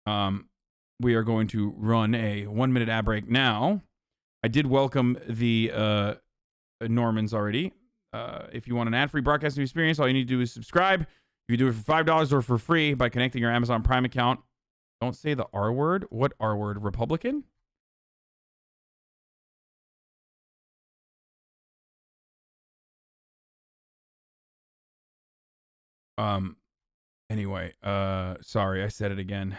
we are going to run a 1-minute ad break now. I did welcome the Normans already. If you want an ad-free broadcasting experience, all you need to do is subscribe. You can do it for $5 or for free by connecting your Amazon Prime account. Don't say the R word. What R word? Republican? Anyway, sorry, I said it again.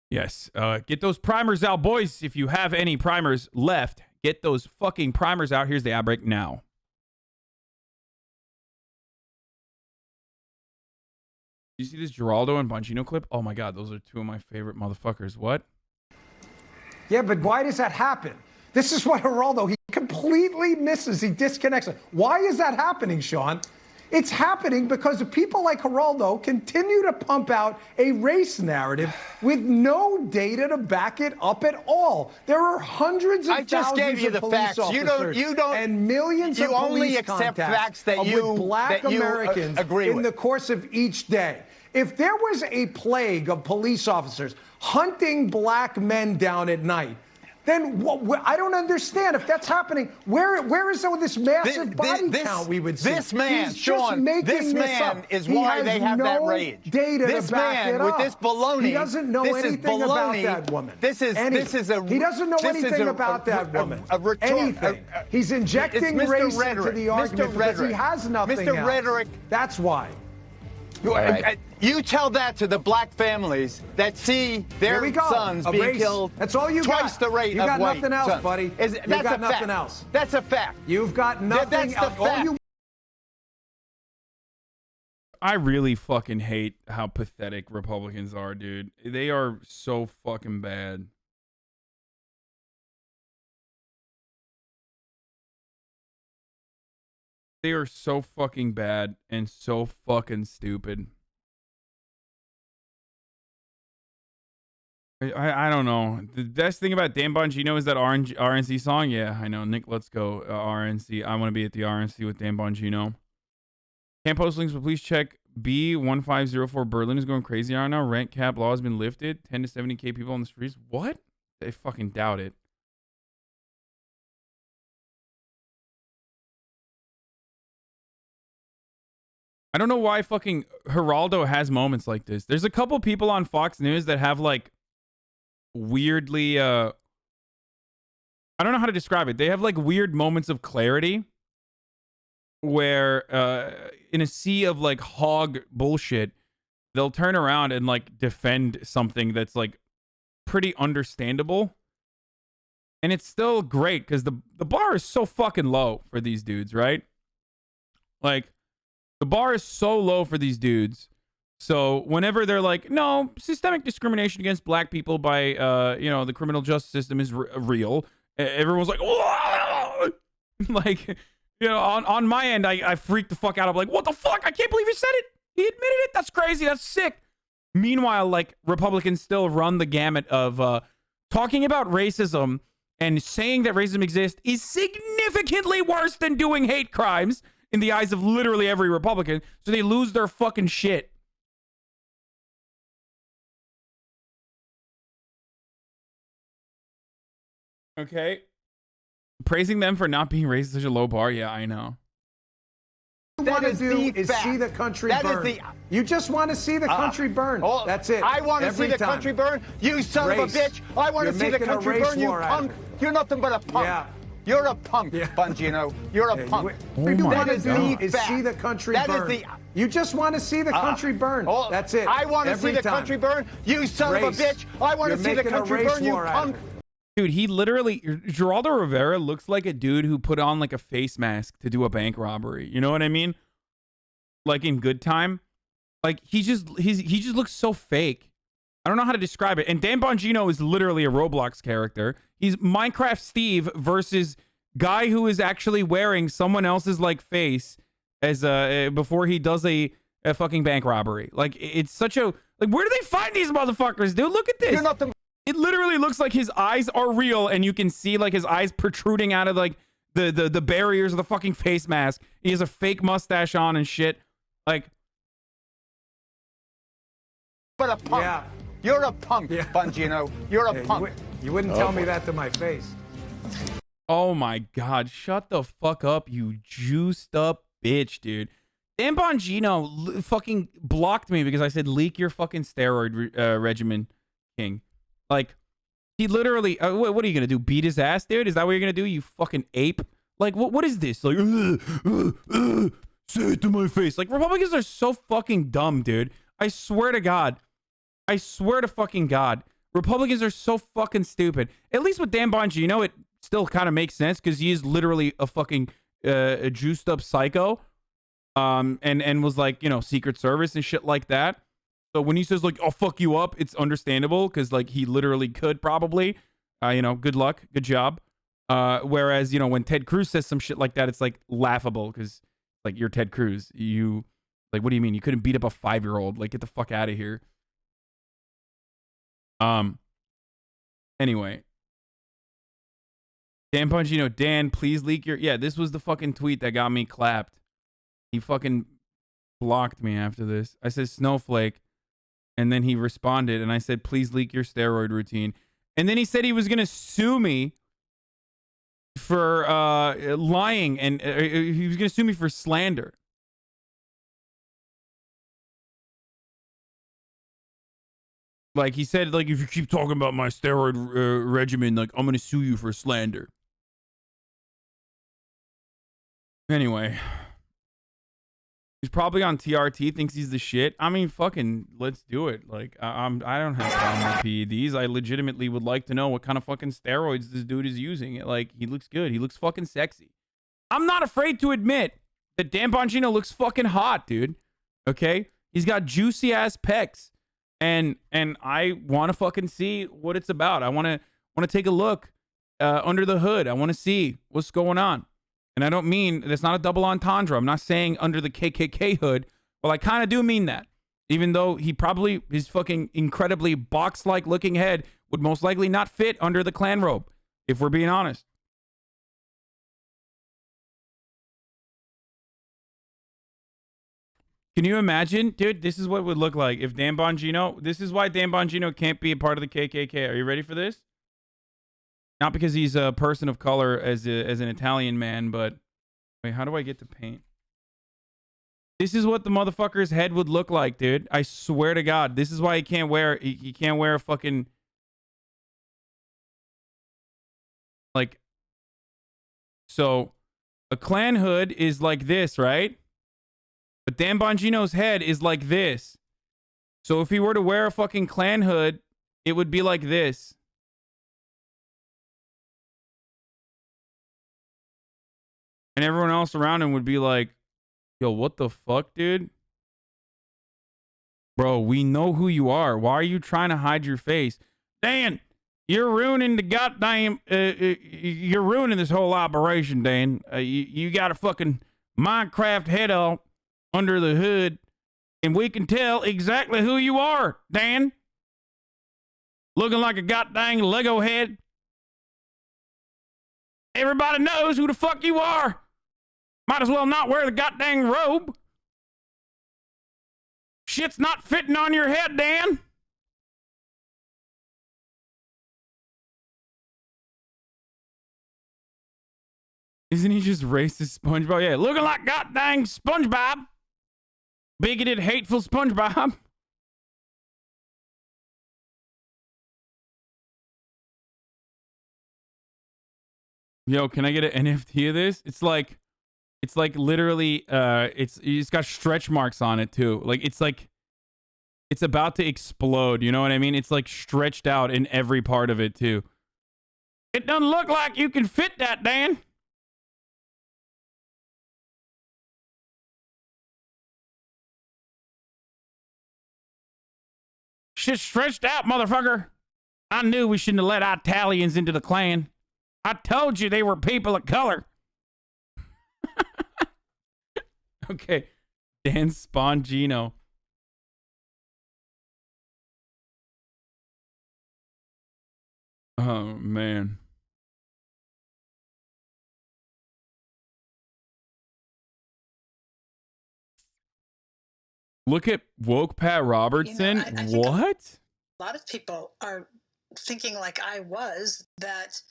Yes, get those primers out, boys. If you have any primers left, get those fucking primers out. Here's the ad break now. You see this Geraldo and Bongino clip? Oh my God, those are two of my favorite motherfuckers. What? Yeah, but why does that happen? This is what Geraldo, he completely misses. He disconnects. Why is that happening, Sean? It's happening because people like Geraldo continue to pump out a race narrative with no data to back it up at all. There are hundreds of thousands of police officers and millions of police contacts with black Americans in the course of each day. If there was a plague of police officers hunting black men down at night, then I don't understand. If that's happening, where is all this massive body count we would see? This man, He's Sean, this man is why they have that rage. Data this to back man it with up. this baloney. He doesn't know anything about that woman. He doesn't know anything about that woman. Anything. He's injecting race into the argument because he has nothing else. Mr. Rhetoric. That's why. You tell that to the black families that see their sons being killed. That's all you twice got. the rate you of got white nothing else, sons. buddy. You've got nothing else. That's a fact. You've got nothing else. I really fucking hate how pathetic Republicans are, dude. They are so fucking bad. They are so fucking bad and so fucking stupid. I don't know. The best thing about Dan Bongino is that RNC song. Yeah, I know. Nick, let's go. RNC. I want to be at the RNC with Dan Bongino. Can't post links, but please check B1504. Berlin is going crazy right now. Rent cap law has been lifted. 10 to 70K people on the streets. What? I fucking doubt it. I don't know why fucking Geraldo has moments like this. There's a couple people on Fox News that have like weirdly I don't know how to describe it. They have like weird moments of clarity where in a sea of like hog bullshit, they'll turn around and like defend something that's like pretty understandable. And it's still great because the bar is so fucking low for these dudes, right? Like the bar is so low for these dudes. So whenever they're like, no, systemic discrimination against black people by, the criminal justice system is real. Everyone's like, whoa! Like, on my end, I freaked the fuck out. I'm like, what the fuck? I can't believe he said it. He admitted it. That's crazy. That's sick. Meanwhile, like Republicans still run the gamut of talking about racism and saying that racism exists is significantly worse than doing hate crimes in the eyes of literally every Republican. So they lose their fucking shit. Okay. Praising them for not being raised such a low bar. Yeah, I know. What you want to do is see the country burn. You just want to see the country burn. That's it. I want to see the country burn. You son of a bitch. I want to see the country burn. You punk. You're nothing but a punk. Yeah. You're a punk, Bongino. You're a punk. What you want to do is see the country burn. You just want to see the country burn. That's it. I want to see the country burn. You son of a bitch. I want to see the country burn. You punk. Dude, he literally, Geraldo Rivera looks like a dude who put on like a face mask to do a bank robbery. You know what I mean? Like in Good Time. Like he just looks so fake. I don't know how to describe it. And Dan Bongino is literally a Roblox character. He's Minecraft Steve versus guy who is actually wearing someone else's like face as before he does a fucking bank robbery. Like it's such a like where do they find these motherfuckers, dude? Look at this. You're not the It literally looks like his eyes are real and you can see like his eyes protruding out of like the barriers of the fucking face mask. He has a fake mustache on and shit. Like but a punk. Yeah. You're a punk, Bongino. You're a punk. You wouldn't tell me that to my face. Oh my God. Shut the fuck up, you juiced up bitch, dude. Dan Bongino fucking blocked me because I said leak your fucking steroid regimen, King. Like, he literally, what are you going to do? Beat his ass, dude? Is that what you're going to do, you fucking ape? Like, what is this? Like, say it to my face. Like, Republicans are so fucking dumb, dude. I swear to God. I swear to fucking God. Republicans are so fucking stupid. At least with Dan Bongino, it still kind of makes sense because he is literally a fucking a juiced up psycho. And was like, you know, Secret Service and shit like that. So when he says like, "I'll fuck you up," it's understandable because like he literally could probably, you know, good luck, good job. Whereas, you know, when Ted Cruz says some shit like that, it's like laughable because like you're Ted Cruz. You like, what do you mean? You couldn't beat up a 5-year-old? Like, get the fuck out of here. Anyway. Dan Bongino, Dan, please leak your... Yeah, this was the fucking tweet that got me clapped. He fucking blocked me after this. I said snowflake, and then he responded, and I said, please leak your steroid routine. And then he said he was going to sue me for lying, and he was going to sue me for slander. Like, he said, like, if you keep talking about my steroid regimen, like, I'm going to sue you for slander. Anyway. He's probably on TRT, thinks he's the shit. I mean, fucking, let's do it. Like, I don't have a problem with PEDs. I legitimately would like to know what kind of fucking steroids this dude is using. Like, he looks good. He looks fucking sexy. I'm not afraid to admit that Dan Bongino looks fucking hot, dude. Okay? He's got juicy ass pecs. And I want to fucking see what it's about. I want to take a look under the hood. I want to see what's going on. And I don't mean, that's not a double entendre. I'm not saying under the KKK hood. Well, I kind of do mean that. Even though he probably, his fucking incredibly box-like looking head would most likely not fit under the Klan robe, if we're being honest. Can you imagine? Dude, this is what it would look like if Dan Bongino... This is why Dan Bongino can't be a part of the KKK. Are you ready for this? Not because he's a person of color as an Italian man, but... Wait, how do I get to paint? This is what the motherfucker's head would look like, dude. I swear to God. This is why he can't wear... He can't wear a fucking... Like... So, a Klan hood is like this, right? But Dan Bongino's head is like this. So if he were to wear a fucking Klan hood, it would be like this. And everyone else around him would be like, yo, what the fuck, dude? Bro, we know who you are. Why are you trying to hide your face? Dan, you're ruining the goddamn... you're ruining this whole operation, Dan. You got a fucking Minecraft head on under the hood, and we can tell exactly who you are, Dan. Looking like a goddamn Lego head. Everybody knows who the fuck you are. Might as well not wear the goddamn robe. Shit's not fitting on your head, Dan. Isn't he just racist SpongeBob? Yeah, looking like goddamn SpongeBob. Bigoted, hateful SpongeBob. Yo, can I get an NFT of this? It's like literally, it's got stretch marks on it too. Like, it's about to explode. You know what I mean? It's like stretched out in every part of it too. It doesn't look like you can fit that, Dan. Shit stretched out, motherfucker. I knew we shouldn't have let Italians into the Klan. I told you they were people of color. Okay. Dan Bongino. Oh, man. Look at woke Pat Robertson. I What? A lot of people are thinking, like I was, that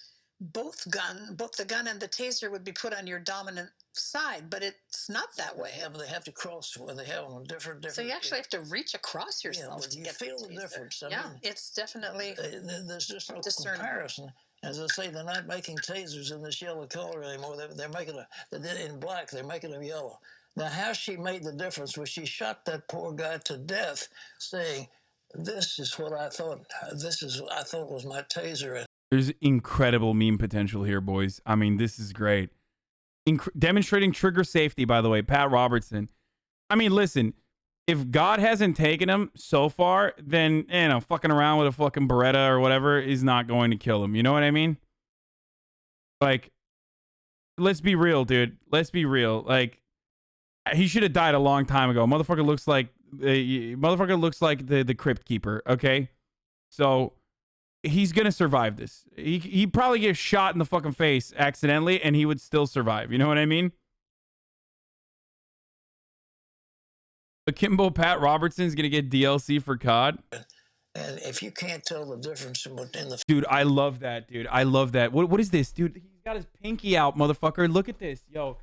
both the gun and the taser would be put on your dominant side, but it's not that way. Yeah, but they have to cross where they have them different. So you actually have to reach across yourself. Yeah, but you feel the difference. I mean, it's definitely there's just no discernible comparison. As I say, they're not making tasers in this yellow color anymore. They're making in black. They're making them yellow. Now, how she made the difference was she shot that poor guy to death, saying, "This is what I thought. I thought was my taser." There's incredible meme potential here, boys. I mean, this is great. Demonstrating trigger safety, by the way, Pat Robertson. I mean, listen, if God hasn't taken him so far, then, you know, fucking around with a fucking Beretta or whatever is not going to kill him. You know what I mean? Like, let's be real, dude. Let's be real. Like, he should have died a long time ago. Motherfucker looks like the Crypt Keeper, okay? So he's gonna survive this. He probably gets shot in the fucking face accidentally, and he would still survive. You know what I mean? Akimbo Pat Robertson's gonna get DLC for COD. And if you can't tell the difference in the dude, I love that, dude. I love that. What is this, dude? He's got his pinky out, motherfucker. Look at this, yo.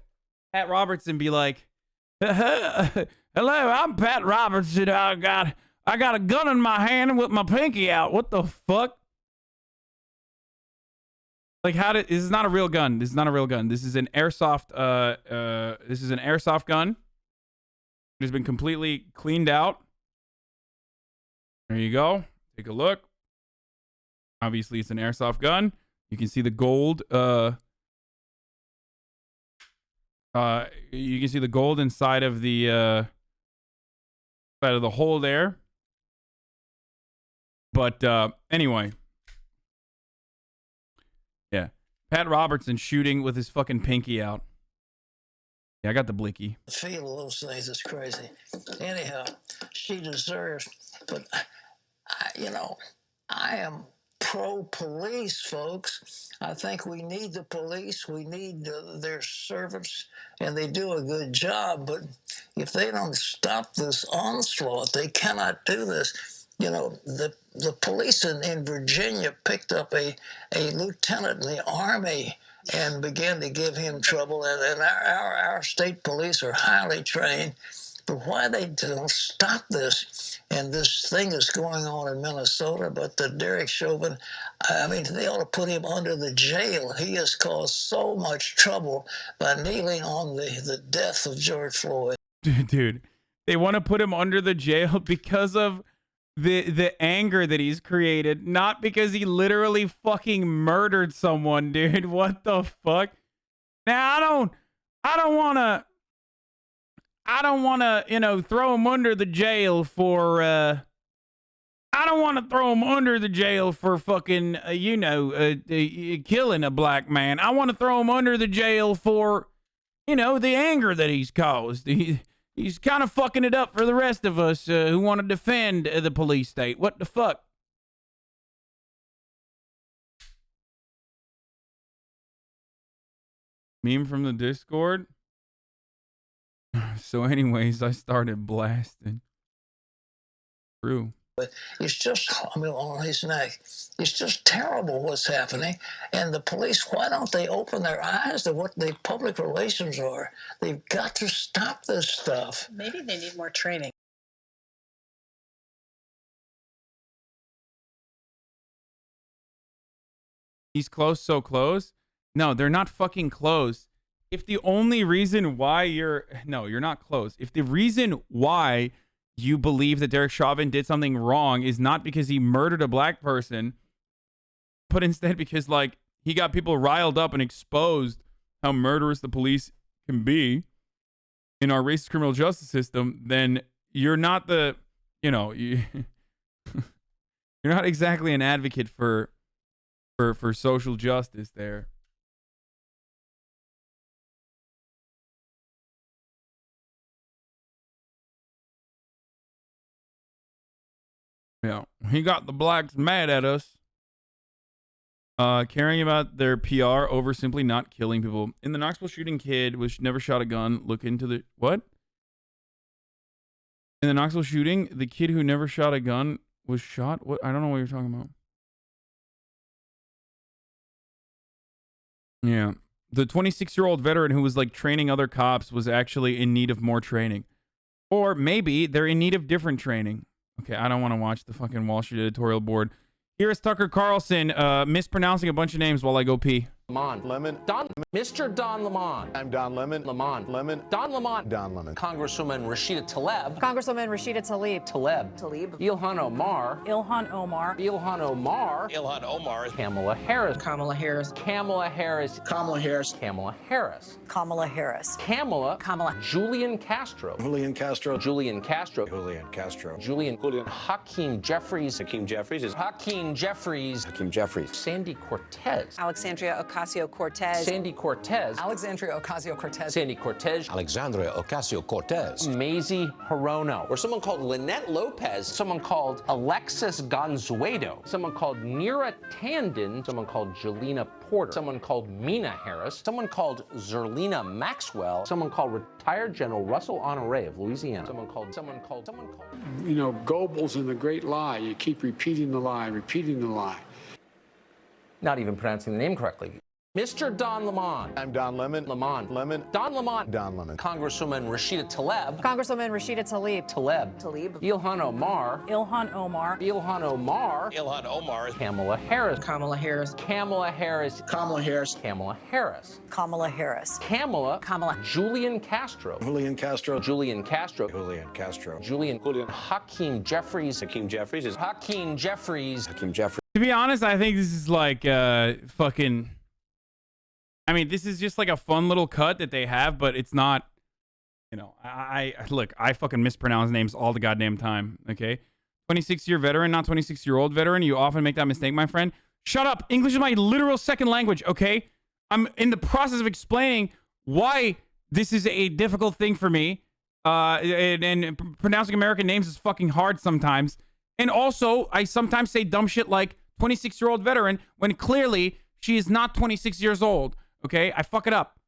Pat Robertson be like, "Hello, I'm Pat Robertson. I got a gun in my hand with my pinky out. What the fuck?" Like, this is not a real gun. This is not a real gun. This is an airsoft. This is an airsoft gun. It has been completely cleaned out. There you go. Take a look. Obviously, it's an airsoft gun. You can see the gold. You can see the gold inside of the hole there. But anyway. Yeah. Pat Robertson shooting with his fucking pinky out. Yeah, I got the blicky. Feel of those things is crazy. Anyhow, she deserves, but I am pro-police, folks. I think we need the police. We need their servants, and they do a good job. But if they don't stop this onslaught, they cannot do this. You know, the police in Virginia picked up a lieutenant in the Army and began to give him trouble. And our state police are highly trained. But why they don't stop this? And this thing is going on in Minnesota, but the Derek Chauvin, I mean, they ought to put him under the jail. He has caused so much trouble by kneeling on the death of George Floyd. Dude, they want to put him under the jail because of the anger that he's created, not because he literally fucking murdered someone, dude. What the fuck? Now, I don't want to, you know, throw him under the jail for, I don't want to throw him under the jail for fucking, killing a black man. I want to throw him under the jail for, you know, the anger that he's caused. He's kind of fucking it up for the rest of us who want to defend the police state. What the fuck? Meme from the Discord. So anyways, I started blasting. True. But it's just, I mean, on his neck. It's just terrible what's happening. And the police, why don't they open their eyes to what the public relations are? They've got to stop this stuff. Maybe they need more training. He's close, so close. No, they're not fucking close. If the only reason why you're not close. If the reason why you believe that Derek Chauvin did something wrong is not because he murdered a black person, but instead because, like, he got people riled up and exposed how murderous the police can be in our racist criminal justice system, then you're not the, you're not exactly an advocate for social justice there. Yeah, he got the blacks mad at us. Caring about their PR over simply not killing people. In the Knoxville shooting, kid was never shot a gun. Look into the what? In the Knoxville shooting, the kid who never shot a gun was shot. What? I don't know what you're talking about. Yeah. The 26-year-old veteran who was like training other cops was actually in need of more training. Or maybe they're in need of different training. Okay, I don't want to watch the fucking Wall Street editorial board. Here is Tucker Carlson mispronouncing a bunch of names while I go pee. Lemon. Mr. Don Lemon. I'm Don Lemon. Lemon. Don Lemon. Don Lemon. Congresswoman Rashida Tlaib. Congresswoman Rashida Tlaib. Talib. Ilhan Omar. Ilhan Omar. Ilhan Omar. Ilhan Omar. Kamala Harris. Kamala Harris. Kamala Harris. Kamala Harris. Kamala Harris. Kamala Harris. Kamala. Julian Castro. Julian Castro. Julian Castro. Julian Castro. Julian. Hakeem Jeffries. Hakeem Jeffries is Hakeem Jeffries. Hakeem Jeffries. Sandy Cortez. Alexandria Ocasio-Cortez. Sandy Cortez. Alexandria Ocasio-Cortez. Sandy Cortez. Alexandria Ocasio-Cortez. Maisie Hirono. Or someone called Lynette Lopez. Someone called Alexis Gonzuedo. Someone called Neera Tanden. Someone called Jelena Porter. Someone called Mina Harris. Someone called Zerlina Maxwell. Someone called retired General Russell Honore of Louisiana. Someone called. You know, Goebbels in The Great Lie. You keep repeating the lie, repeating the lie. Not even pronouncing the name correctly. Mr. Don Lemon. I'm Don Lemon. Lemon. Don Lemon. Don Lemon. Congresswoman Rashida Tlaib. Congresswoman Rashida Tlaib. Talib. Ilhan Omar. Ilhan Omar. Ilhan Omar. Ilhan Omar. Kamala Harris. Kamala Harris. Kamala Harris. Kamala Harris. Kamala Harris. Kamala Harris. Kamala. Julian Castro. Julian Castro. Julian Castro. Julian Castro. Julian. Hakeem Jeffries. Hakeem Jeffries is Hakeem Jeffries. Hakeem Jeffries. To be honest, I think this is like fucking... I mean, this is just like a fun little cut that they have, but it's not, you know, look, I fucking mispronounce names all the goddamn time, okay? 26-year veteran, not 26-year-old veteran. You often make that mistake, my friend. Shut up. English is my literal second language, okay? I'm in the process of explaining why this is a difficult thing for me. And pronouncing American names is fucking hard sometimes. And also, I sometimes say dumb shit like 26-year-old veteran when clearly she is not 26 years old. Okay, I fuck it up.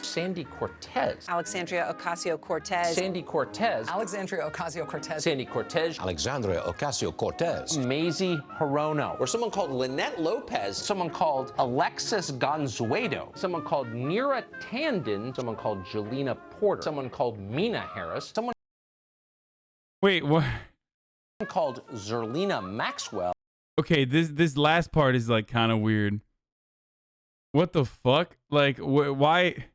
Sandy Cortez. Alexandria Ocasio-Cortez. Sandy Cortez. Alexandria Ocasio-Cortez. Sandy Cortez. Alexandria Ocasio-Cortez. Maisie Hirono. Or someone called Lynette Lopez. Someone called Alexis Gonzuedo. Someone called Neera Tanden. Someone called Jelena Porter. Someone called Mina Harris. Someone Wait, what? called Zerlina Maxwell. Okay, this last part is like kind of weird. What the fuck? Like, why?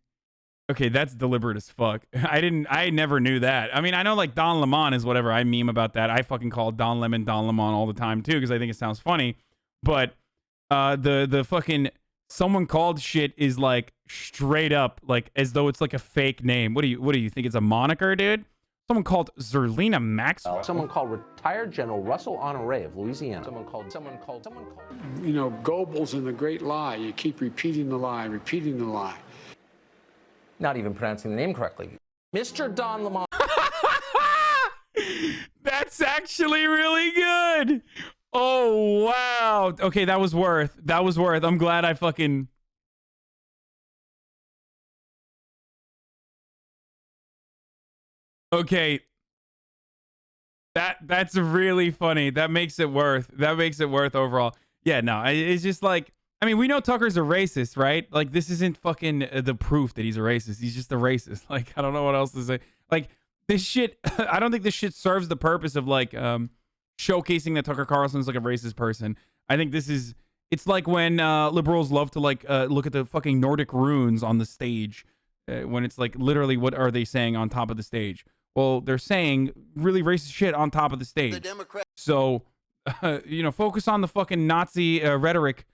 Okay, that's deliberate as fuck. I never knew that. I mean, I know like Don Lemon is whatever. I meme about that. I fucking call Don Lemon all the time too because I think it sounds funny. But the fucking someone called shit is like straight up like as though it's like a fake name. What do you think it's a moniker, dude? Someone called Zerlina Maxwell. Someone called retired General Russell Honore of Louisiana. Someone called. You know, Goebbels in The Great Lie. You keep repeating the lie, repeating the lie. Not even pronouncing the name correctly. Mr. Don Lemon. That's actually really good. Oh, wow. Okay, that was worth. I'm glad I fucking... Okay. That's really funny. That makes it worth overall. Yeah, no, it's just like, I mean, we know Tucker's a racist, right? Like, this isn't fucking the proof that he's a racist. He's just a racist. Like, I don't know what else to say. Like, this shit, I don't think this shit serves the purpose of, like, showcasing that Tucker Carlson's, like, a racist person. I think this is, it's like when liberals love to, like, look at the fucking Nordic runes on the stage. When it's, like, literally, what are they saying on top of the stage? Well, they're saying really racist shit on top of the stage. The Democrat. So, you know, focus on the fucking Nazi rhetoric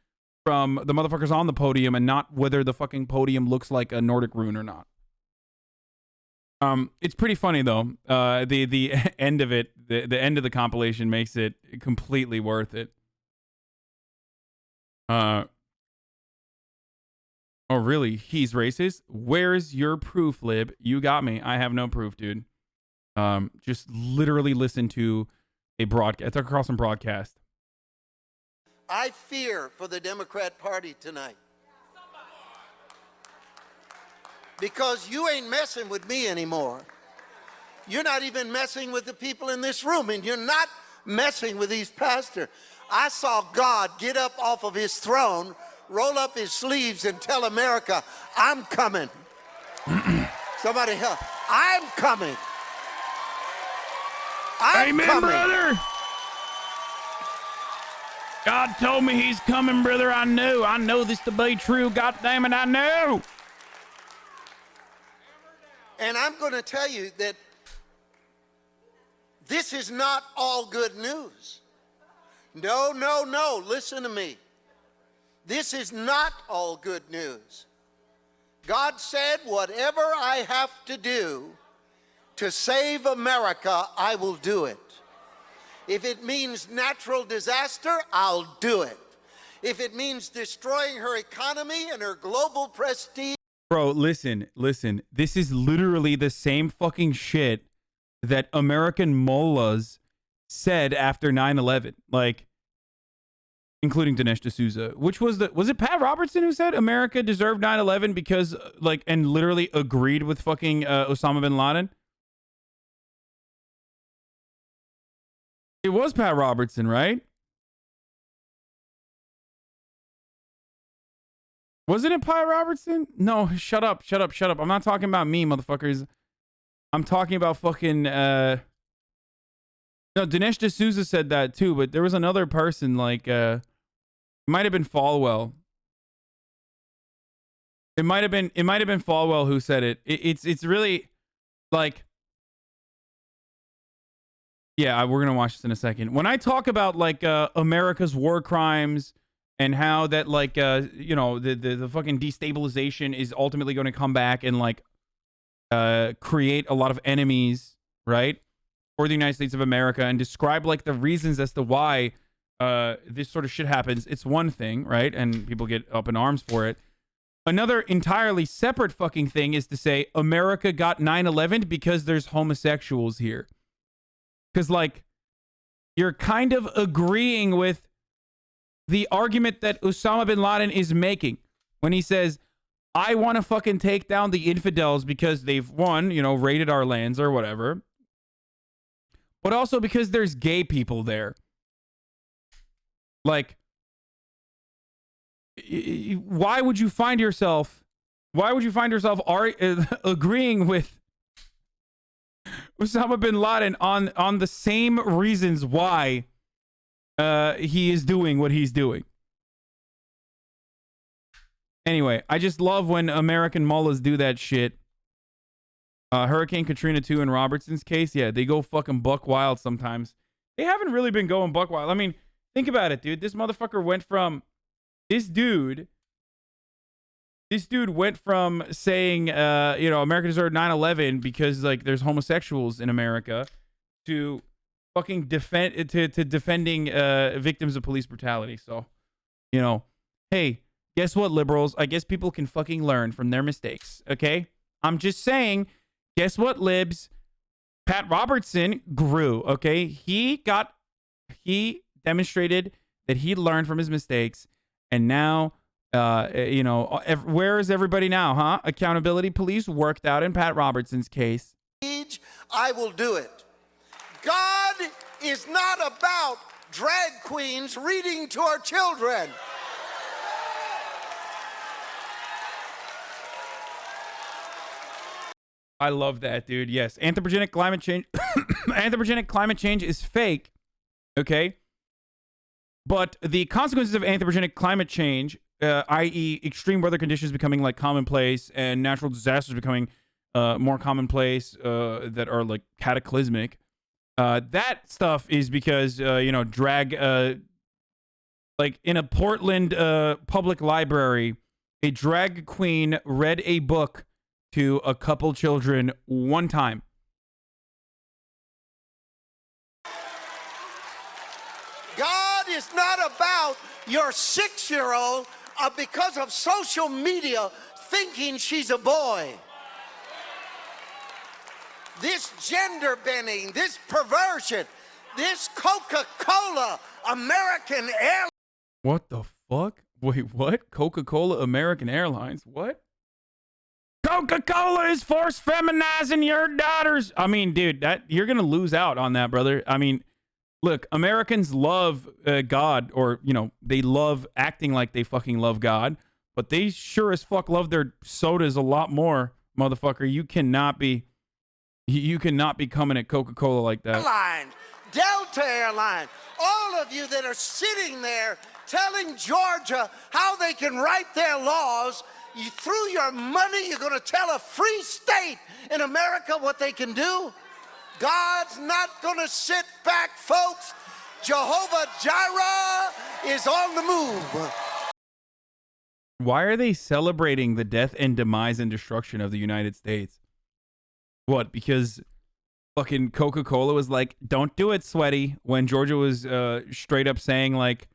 from the motherfuckers on the podium and not whether the fucking podium looks like a Nordic rune or not. It's pretty funny though. The end of it, the end of the compilation makes it completely worth it. Oh, really? He's racist? Where's your proof, Lib? You got me. I have no proof, dude. Just literally listen to a Tucker Carlson broadcast. I fear for the Democrat Party tonight. Because you ain't messing with me anymore. You're not even messing with the people in this room, and you're not messing with these pastors. I saw God get up off of his throne, roll up his sleeves, and tell America, I'm coming. Somebody help. I'm coming. I'm Amen, coming. brother. God told me he's coming, brother. I know this to be true. God damn it, I know. And I'm going to tell you that this is not all good news. No, no, no. Listen to me. This is not all good news. God said, whatever I have to do to save America, I will do it. If it means natural disaster, I'll do it. If it means destroying her economy and her global prestige. Bro, listen. This is literally the same fucking shit that American mullahs said after 9/11. Like, including Dinesh D'Souza, which was it Pat Robertson who said America deserved 9/11 because, like, and literally agreed with fucking Osama bin Laden? It was Pat Robertson, right? Wasn't it Pat Robertson? No, shut up. I'm not talking about me, motherfuckers. I'm talking about fucking, no, Dinesh D'Souza said that too, but there was another person, like, it might have been Falwell. It might have been Falwell who said it. It's really, like, yeah, we're going to watch this in a second. When I talk about, like, America's war crimes and how that, like, you know, the fucking destabilization is ultimately going to come back and, like, create a lot of enemies, right, for the United States of America, and describe, like, the reasons as to why this sort of shit happens, it's one thing, right? And people get up in arms for it. Another entirely separate fucking thing is to say America got 9/11 because there's homosexuals here. Because, like, you're kind of agreeing with the argument that Osama bin Laden is making when he says, I want to fucking take down the infidels because they've, one, you know, raided our lands or whatever, but also because there's gay people there. Like, why would you find yourself agreeing with Osama bin Laden on the same reasons why he is doing what he's doing? Anyway, I just love when American mullahs do that shit. Hurricane Katrina 2 in Robertson's case, yeah, they go fucking buck wild sometimes. They haven't really been going buck wild. I mean, think about it, dude. This motherfucker went from... This dude went from saying, you know, America deserved 9/11 because, like, there's homosexuals in America, to fucking defending victims of police brutality. So, you know, hey, guess what, liberals? I guess people can fucking learn from their mistakes, okay? I'm just saying, guess what, libs? Pat Robertson grew, okay? He demonstrated that he learned from his mistakes, and now, you know, where is everybody now, huh? Accountability police worked out in Pat Robertson's case. I will do it. God is not about drag queens reading to our children. I love that, dude. Yes, anthropogenic climate change. Anthropogenic climate change is fake, okay? But the consequences of anthropogenic climate change, i.e., extreme weather conditions becoming, like, commonplace, and natural disasters becoming more commonplace, that are, like, cataclysmic. That stuff is because, you know, like, in a Portland public library, a drag queen read a book to a couple children one time. God is not about your 6-year-old because of social media thinking she's a boy. This gender bending, this perversion, this Coca-Cola American Airlines What the fuck? Wait, what? Coca-Cola American Airlines? What? Coca-Cola is force feminizing your daughters. I mean, dude, that you're gonna lose out on that, brother. I mean, look, Americans love God, or you know, they love acting like they fucking love God, but they sure as fuck love their sodas a lot more, motherfucker. You cannot be coming at Coca-Cola like that. Airline, Delta Airline, all of you that are sitting there telling Georgia how they can write their laws, you through your money, you're going to tell a free state in America what they can do? God's not going to sit back, folks. Jehovah Jireh is on the move. Why are they celebrating the death and demise and destruction of the United States? What? Because fucking Coca-Cola was like, don't do it, sweaty, when Georgia was straight up saying, like,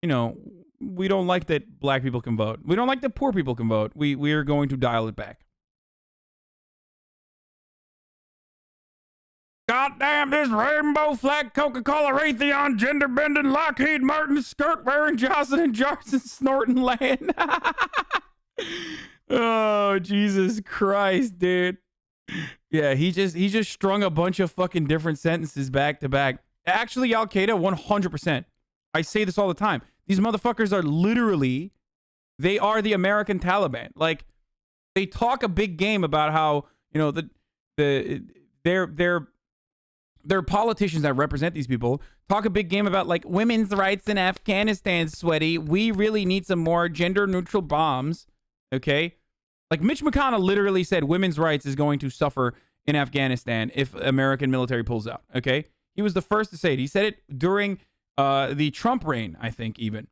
you know, we don't like that black people can vote. We don't like that poor people can vote. We are going to dial it back. Goddamn this rainbow flag Coca-Cola Raytheon gender bending Lockheed Martin skirt wearing Johnson & Johnson snorting land. Oh, Jesus Christ, dude. Yeah, he just strung a bunch of fucking different sentences back to back. Actually, Al-Qaeda, 100%. I say this all the time. These motherfuckers are literally, they are the American Taliban. Like, they talk a big game about how, you know, their politicians that represent these people talk a big game about, like, women's rights in Afghanistan, sweaty. We really need some more gender neutral bombs. Okay? Like, Mitch McConnell literally said women's rights is going to suffer in Afghanistan if American military pulls out. Okay? He was the first to say it. He said it during the Trump reign, I think, even.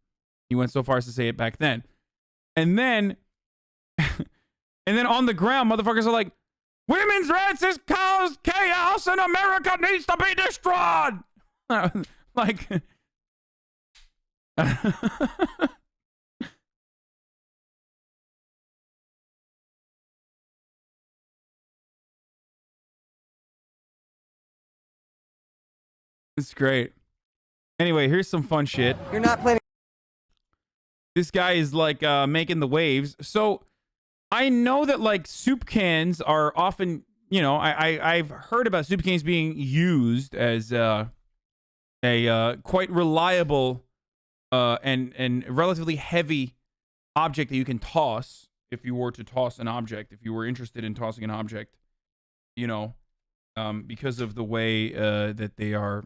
He went so far as to say it back then. And then on the ground, motherfuckers are like, women's rights has caused chaos and America needs to be destroyed. Like, it's great. Anyway, here's some fun shit. You're not planning. This guy is like making the waves. So I know that like soup cans are often, you know, I've heard about soup cans being used as a quite reliable and relatively heavy object that you can toss if you were to toss an object, if you were interested in tossing an object, you know, because of the way that they are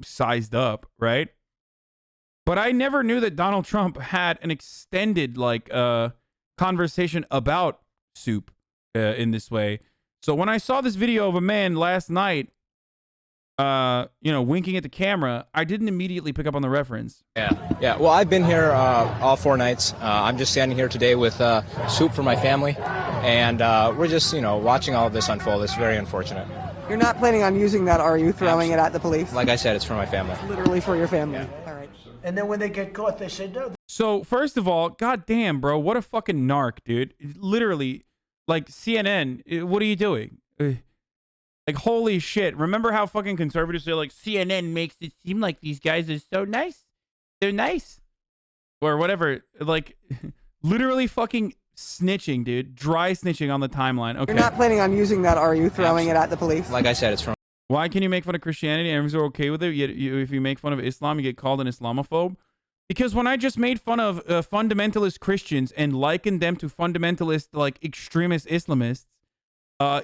sized up, right? But I never knew that Donald Trump had an extended like conversation about soup in this way. So when I saw this video of a man last night, you know, winking at the camera, I didn't immediately pick up on the reference. Yeah. Well, I've been here all 4 nights. I'm just standing here today with soup for my family, and we're just, you know, watching all of this unfold. It's very unfortunate. You're not planning on using that, are you? Throwing it at the police? Like I said, it's for my family. Literally for your family. Yeah. All right. And then when they get caught, they say no. So first of all, goddamn, bro, what a fucking narc, dude. Literally, like CNN, what are you doing? Like, holy shit. Remember how fucking conservatives say, like, CNN makes it seem like these guys are so nice. They're nice. Or whatever. Like, literally fucking snitching, dude. Dry snitching on the timeline. Okay. You're not planning on using that, are you? Throwing it at the police? Like I said, it's from... Why can you make fun of Christianity and everyone's okay with it? Yet if you make fun of Islam, you get called an Islamophobe? Because when I just made fun of fundamentalist Christians and likened them to fundamentalist, like, extremist Islamists,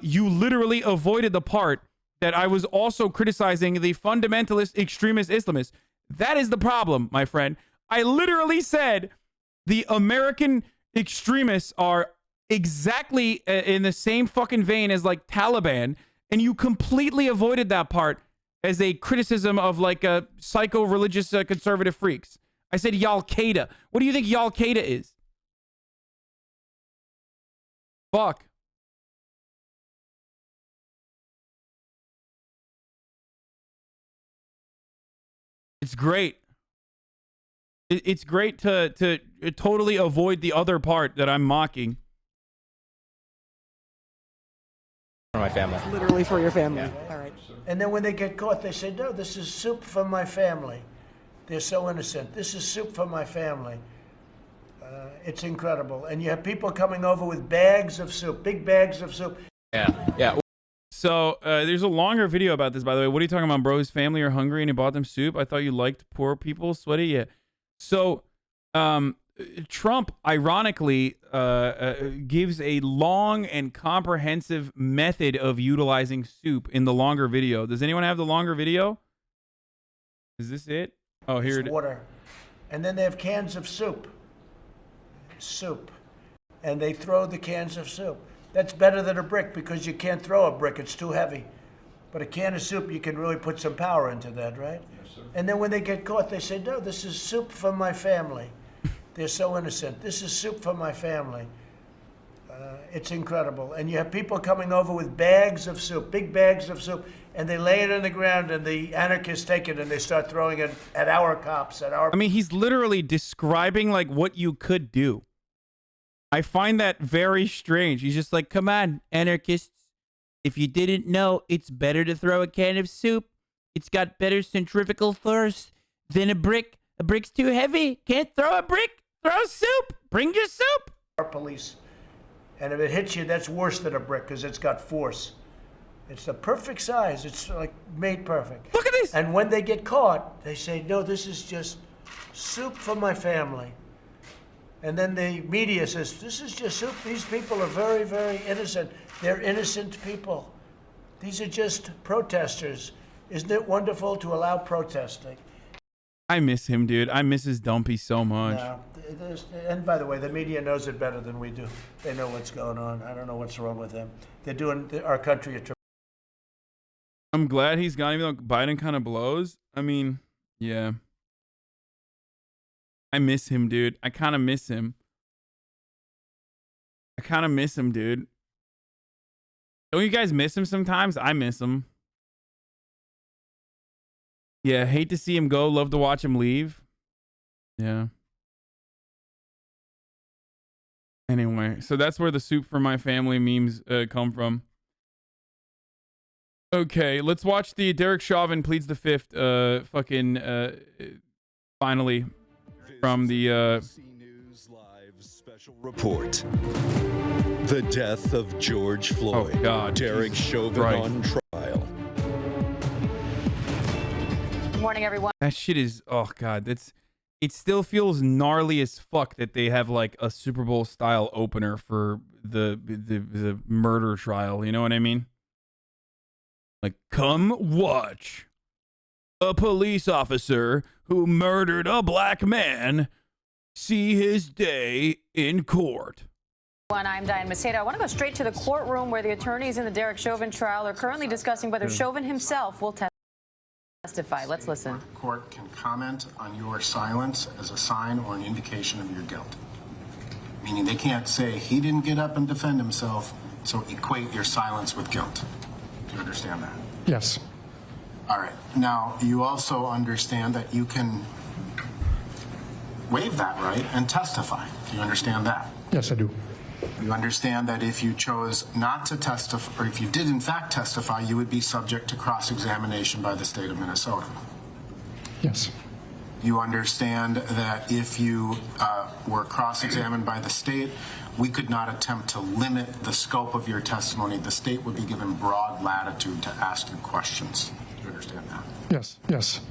you literally avoided the part that I was also criticizing the fundamentalist extremist Islamists. That is the problem, my friend. I literally said the American extremists are exactly in the same fucking vein as like Taliban, and you completely avoided that part as a criticism of like psycho-religious conservative freaks. I said Al-Qaeda. What do you think Al-Qaeda is? Fuck. It's great. It's great to totally avoid the other part that I'm mocking. For my family. Literally for your family. Yeah. All right. And then when they get caught, they say, no, this is soup for my family. They're so innocent. This is soup for my family. It's incredible. And you have people coming over with bags of soup, big bags of soup. Yeah. So there's a longer video about this, by the way. What are you talking about, bro? His family are hungry and he bought them soup. I thought you liked poor people. Sweaty, yeah. So Trump, ironically, gives a long and comprehensive method of utilizing soup in the longer video. Does anyone have the longer video? Is this it? Oh, here it is. Water. And then they have cans of soup. And they throw the cans of soup. That's better than a brick because you can't throw a brick. It's too heavy. But a can of soup, you can really put some power into that, right? Yes, sir. And then when they get caught, they say, no, this is soup for my family. They're so innocent. This is soup for my family. It's incredible. And you have people coming over with bags of soup, big bags of soup, and they lay it on the ground, and the anarchists take it and they start throwing it at our cops, at our... I mean, he's literally describing like what you could do. I find that very strange. He's just like, come on, anarchists. If you didn't know, it's better to throw a can of soup. It's got better centrifugal force than a brick. A brick's too heavy. Can't throw a brick. Throw soup. Bring your soup. Our police. And if it hits you, that's worse than a brick because it's got force. It's the perfect size. It's like made perfect. Look at this. And when they get caught, they say, no, this is just soup for my family. And then the media says, this is just soup. These people are very, very innocent. They're innocent people. These are just protesters. Isn't it wonderful to allow protesting? I miss him, dude. I miss his dumpy so much. No, and by the way, the media knows it better than we do. They know what's going on. I don't know what's wrong with them. They're doing our country a... I'm glad he's gone, even though Biden kind of blows. I mean, yeah. I miss him, dude. I kind of miss him. Dude. Don't you guys miss him sometimes? I miss him. Yeah, hate to see him go. Love to watch him leave. Yeah. Anyway, so that's where the soup for my family memes come from. Okay, let's watch the Derek Chauvin Pleads the Fifth finally from the News Live special report. The death of George Floyd. Oh God, Derek Chauvin on trial. Good morning, everyone. That shit is, oh God, it still feels gnarly as fuck that they have like a Super Bowl style opener for the murder trial. You know what I mean? Like, come watch a police officer who murdered a black man see his day in court. I'm Diane Macedo. I want to go straight to the courtroom where the attorneys in the Derek Chauvin trial are currently discussing whether Chauvin himself will testify. Let's listen. The court can comment on your silence as a sign or an indication of your guilt. Meaning they can't say he didn't get up and defend himself, so equate your silence with guilt. Do you understand that? Yes. All right. Now, you also understand that you can waive that right and testify. Do you understand that? Yes, I do. You understand that if you chose not to testify, or if you did in fact testify, you would be subject to cross-examination by the state of Minnesota. Yes. You understand that if you were cross-examined by the state, we could not attempt to limit the scope of your testimony. The state would be given broad latitude to ask you questions. Do you understand that? Yes, yes.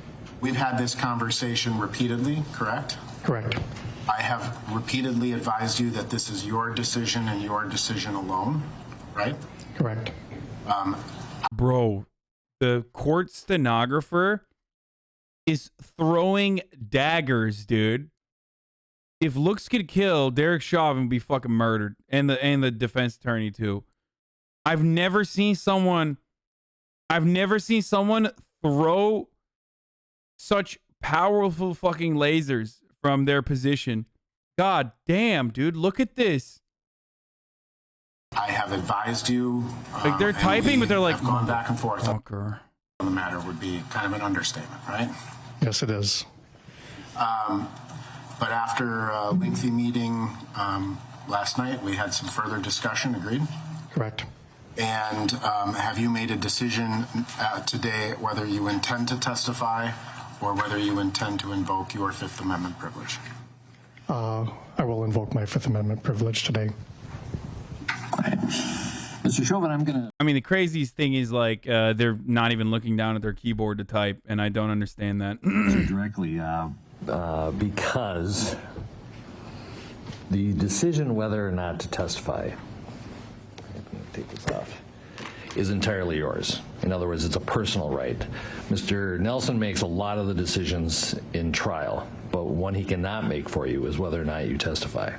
We've had this conversation repeatedly, correct? Correct. I have repeatedly advised you that this is your decision and your decision alone, right? Correct. Bro, the court stenographer is throwing daggers, dude. If looks could kill, Derek Chauvin would be fucking murdered, and the defense attorney too. I've never seen someone throw such powerful fucking lasers from their position. God damn, dude, look at this. I have advised you. Like they're typing, but they're like going back and forth. Fucker. On the matter would be kind of an understatement, right? Yes, it is. But after a lengthy meeting last night, we had some further discussion. Agreed? Correct. And have you made a decision today whether you intend to testify or whether you intend to invoke your Fifth Amendment privilege. I will invoke my Fifth Amendment privilege today. Mr. Chauvin, I'm going to... I mean, the craziest thing is, like, they're not even looking down at their keyboard to type, and I don't understand that. directly, because the decision whether or not to testify, let me take this off, is entirely yours. In other words, it's a personal right. Mr. Nelson makes a lot of the decisions in trial, but one he cannot make for you is whether or not you testify.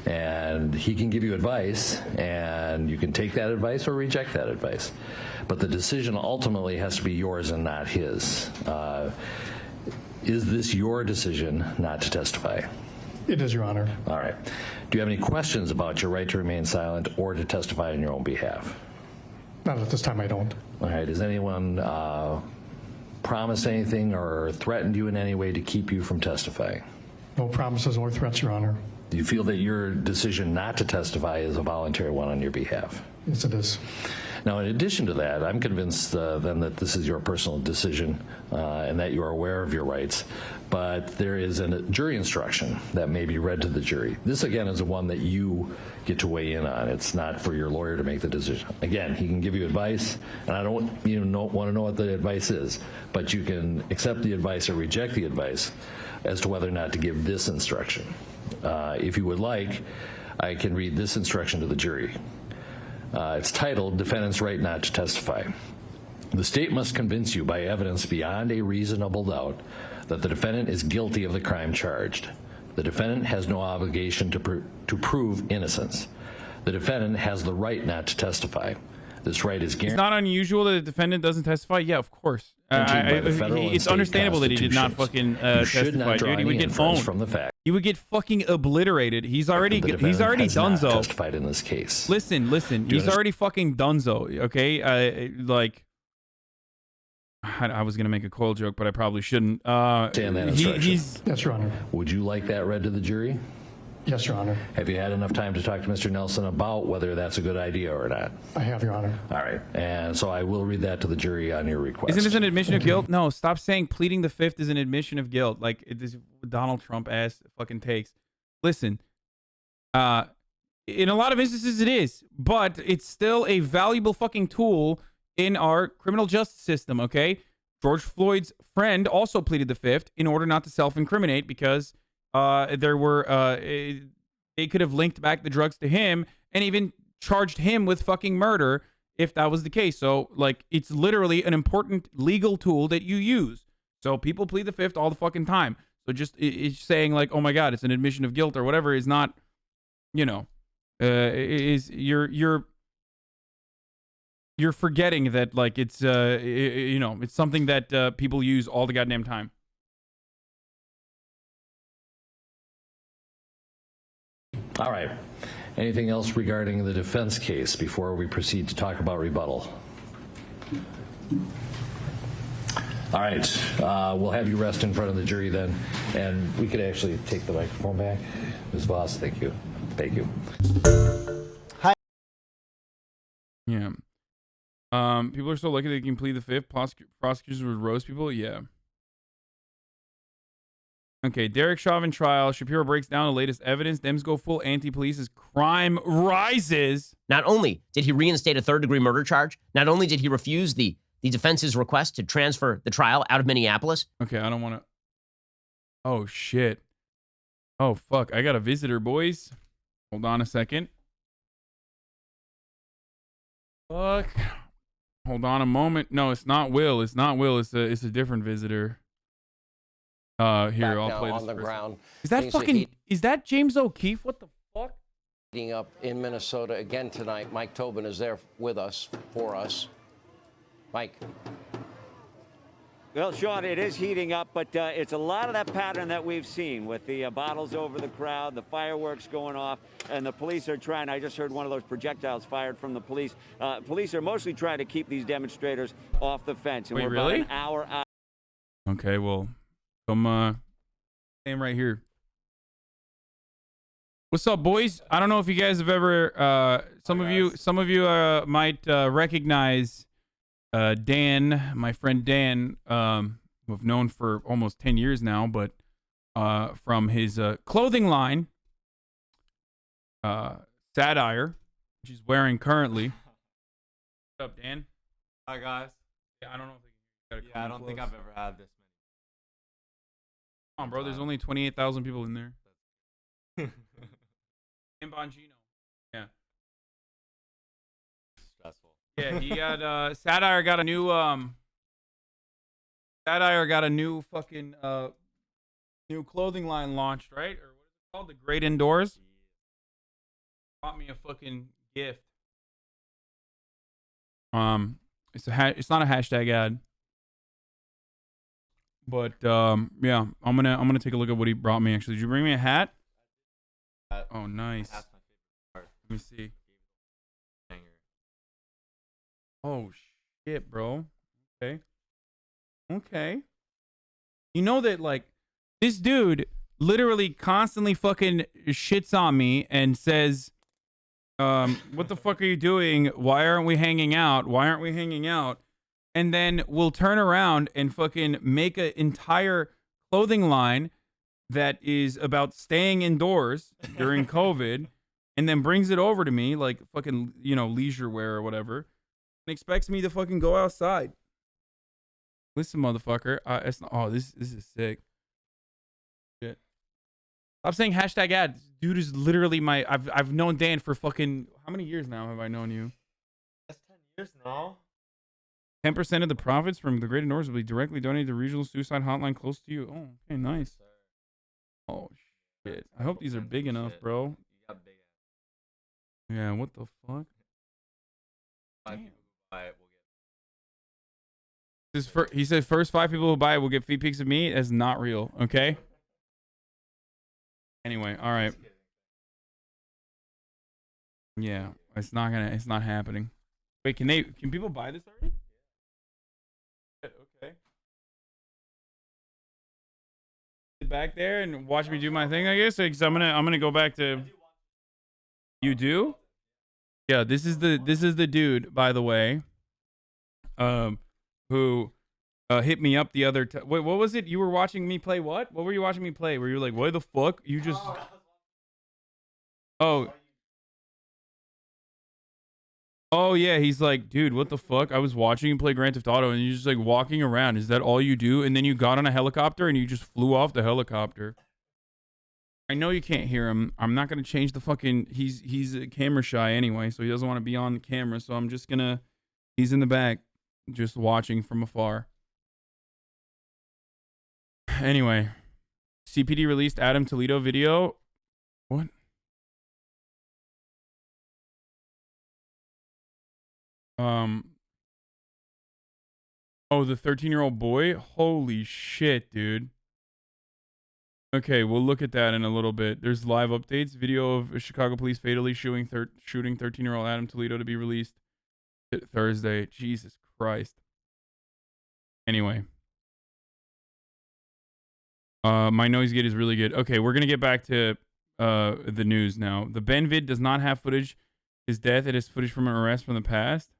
And he can give you advice, and you can take that advice or reject that advice. But the decision ultimately has to be yours and not his. Is this your decision not to testify? It is, Your Honor. All right. Do you have any questions about your right to remain silent or to testify on your own behalf? Not at this time, I don't. All right. Has anyone promised anything or threatened you in any way to keep you from testifying? No promises or threats, Your Honor. Do you feel that your decision not to testify is a voluntary one on your behalf? Yes, it is. Now, in addition to that, I'm convinced then that this is your personal decision and that you are aware of your rights, but there is a jury instruction that may be read to the jury. This, again, is the one that you get to weigh in on. It's not for your lawyer to make the decision. Again, he can give you advice, and I don't even want to know what the advice is, but you can accept the advice or reject the advice as to whether or not to give this instruction. If you would like, I can read this instruction to the jury. It's titled, Defendant's Right Not to Testify. The state must convince you by evidence beyond a reasonable doubt that the defendant is guilty of the crime charged. The defendant has no obligation to prove innocence. The defendant has the right not to testify. This right is guaranteed. It's not unusual that the defendant doesn't testify. Yeah, of course. It's understandable that he did not fucking testify, dude. He would get owned. From the fact. He would get fucking obliterated. He's already donezo. Testified in this case. Listen. He's already fucking donezo. Okay, like. I was gonna make a coil joke, but I probably shouldn't. Yes, Your Honor. Would you like that read to the jury? Yes, Your Honor. Have you had enough time to talk to Mr. Nelson about whether that's a good idea or not? I have, Your Honor. All right. And so I will read that to the jury on your request. Isn't this an admission of guilt? No, stop saying pleading the fifth is an admission of guilt. Like, this Donald Trump ass fucking takes. Listen, in a lot of instances it is, but it's still a valuable fucking tool in our criminal justice system, okay? George Floyd's friend also pleaded the fifth in order not to self-incriminate because there were they could have linked back the drugs to him and even charged him with fucking murder if that was the case. So, like, it's literally an important legal tool that you use. So people plead the fifth all the fucking time. So just it's saying like, oh my God, it's an admission of guilt or whatever is not, you know, you're forgetting that, like, it's you know, it's something that people use all the goddamn time. All right. Anything else regarding the defense case before we proceed to talk about rebuttal? All right. We'll have you rest in front of the jury then, and we could actually take the microphone back. Ms. Voss, thank you. Thank you. Hi. Yeah. People are so lucky they can plead the fifth. Prosecutors would roast people. Yeah. Okay, Derek Chauvin trial. Shapiro breaks down the latest evidence. Dems go full anti-police as crime rises. Not only did he reinstate a third-degree murder charge, not only did he refuse the defense's request to transfer the trial out of Minneapolis. Okay, I don't want to. Oh, shit. Oh, fuck. I got a visitor, boys. Hold on a second. Fuck. Hold on a moment. No, it's not Will. It's not Will. It's a different visitor. Here, I'll play this on the ground. Is that fucking? Is that James O'Keefe? What the fuck? Heating up in Minnesota again tonight. Mike Tobin is there with us, for us. Mike. Well, Sean, it is heating up, but it's a lot of that pattern that we've seen with the bottles over the crowd, the fireworks going off, and the police are trying. I just heard one of those projectiles fired from the police. Police are mostly trying to keep these demonstrators off the fence. And Wait, we're really? about an hour out. Okay, well, come stand right here. What's up, boys? I don't know if you guys have ever some of you might recognize Dan, my friend Dan, who I've known for almost 10 years now, but from his clothing line, Satire, which he's wearing currently. What's up, Dan? Hi, guys. Yeah, I don't know if I don't think I've ever had this many. Come on, bro. There's only 28,000 people in there. And Bongino. Yeah. Stressful. Yeah, he had Satire got a new fucking new clothing line launched, right? Or what is it called? The Great Indoors. Bought me a fucking gift. It's not a hashtag ad. But yeah, I'm gonna take a look at what he brought me. Actually, did you bring me a hat? Oh, nice. That's my favorite part. Let me see. Oh shit, bro. Okay. You know that, like, this dude literally constantly fucking shits on me and says, what the fuck are you doing? Why aren't we hanging out? And then we'll turn around and fucking make an entire clothing line that is about staying indoors during COVID, and then brings it over to me like fucking, leisure wear or whatever, and expects me to fucking go outside. Listen, motherfucker. This is sick. Shit. Stop saying hashtag ad. Dude is literally I've known Dan for fucking, how many years now have I known you? That's 10 years now. 10% of the profits from the Great Indoors will be directly donated to the regional suicide hotline close to you. Oh, okay, nice. Oh shit. I hope these are big enough, bro. You got big ass. Yeah, what the fuck? 5 people who buy it will get. He said first 5 people who buy it will get feet pics of me. That's not real, okay? Anyway, all right. Yeah, it's not happening. Wait, can people buy this already? Okay. Sit back there and watch me do my thing, I guess. Because I'm gonna go back to. You do? Yeah, this is the dude, by the way. Who hit me up the other time. Wait, what was it? You were watching me play what? What were you watching me play? Were you like, what the fuck? You just. Oh yeah, he's like, dude, what the fuck? I was watching you play Grand Theft Auto and you're just like walking around. Is that all you do? And then you got on a helicopter and you just flew off the helicopter. I know you can't hear him. I'm not gonna change the fucking. He's camera shy anyway, so he doesn't want to be on the camera. So I'm just gonna. He's in the back, just watching from afar. Anyway, CPD released Adam Toledo video. What? Oh, the 13-year-old boy? Holy shit, dude. Okay, we'll look at that in a little bit. There's live updates. Video of Chicago police fatally shooting 13-year-old Adam Toledo to be released Thursday. Jesus Christ. Anyway. My noise gate is really good. Okay, we're going to get back to the news now. The Ben vid does not have footage. His death, it is footage from an arrest from the past.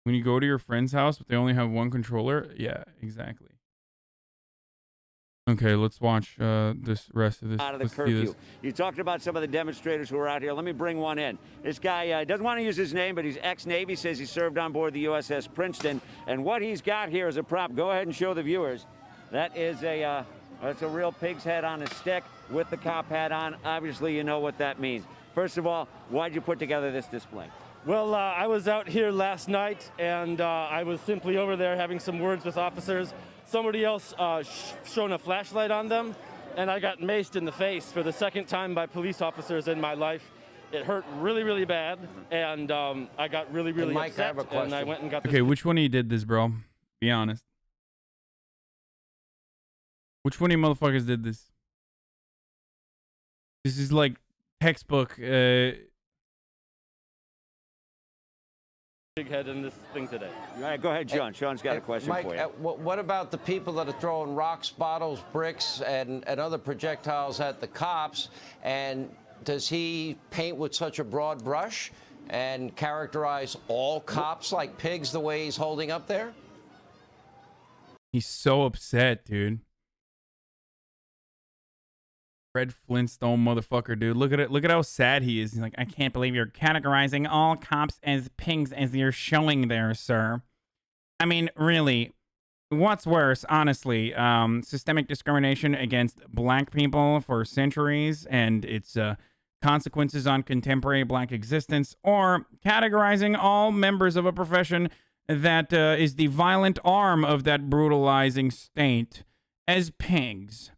When you go to your friend's house, but they only have one controller. Yeah, exactly. Okay, let's watch this rest of this. Out of the curfew. You talked about some of the demonstrators who are out here. Let me bring one in. This guy doesn't want to use his name, but he's ex-Navy, says he served on board the USS Princeton. And what he's got here is a prop. Go ahead and show the viewers. That is that's a real pig's head on a stick with the cop hat on. Obviously, you know what that means. First of all, why'd you put together this display? Well, I was out here last night, and I was simply over there having some words with officers. Somebody else shone a flashlight on them, and I got maced in the face for the second time by police officers in my life. It hurt really, really bad, and I got really, really Mike, upset, I have a question. and I went and got this. Okay, which one of you did this, bro? Be honest. Which one of you motherfuckers did this? This is like textbook. Big head in this thing today. All right, go ahead, Sean. Sean's got a question Mike, for you. What about the people that are throwing rocks, bottles, bricks, and other projectiles at the cops? And does he paint with such a broad brush? and characterize all cops like pigs the way he's holding up there? He's so upset, dude. Fred Flintstone motherfucker, dude. Look at it. Look at how sad he is. He's like, I can't believe you're categorizing all cops as pigs as you're showing there, sir. I mean, really, what's worse, honestly? Systemic discrimination against black people for centuries and its consequences on contemporary black existence, or categorizing all members of a profession that is the violent arm of that brutalizing state as pigs.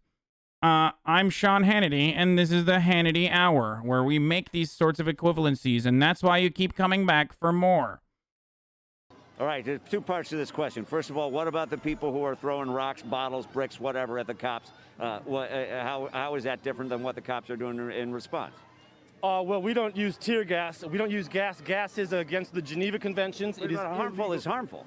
I'm Sean Hannity, and this is the Hannity Hour, where we make these sorts of equivalencies, and that's why you keep coming back for more. All right, there's two parts to this question. First of all, what about the people who are throwing rocks, bottles, bricks, whatever at the cops? How is that different than what the cops are doing in response? Well, we don't use tear gas. We don't use gas. Gas is against the Geneva Conventions. It is harmful. It's harmful.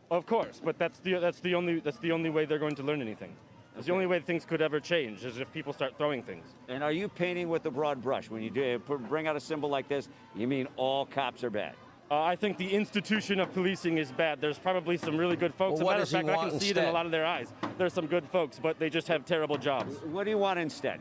Of course, but that's the only way they're going to learn anything. It's the only way things could ever change is if people start throwing things. And are you painting with the broad brush when you bring out a symbol like this? You mean all cops are bad? I think the institution of policing is bad. There's probably some really good folks. Well, As a matter of fact, I can see it in a lot of their eyes. There's some good folks, but they just have terrible jobs. What do you want instead?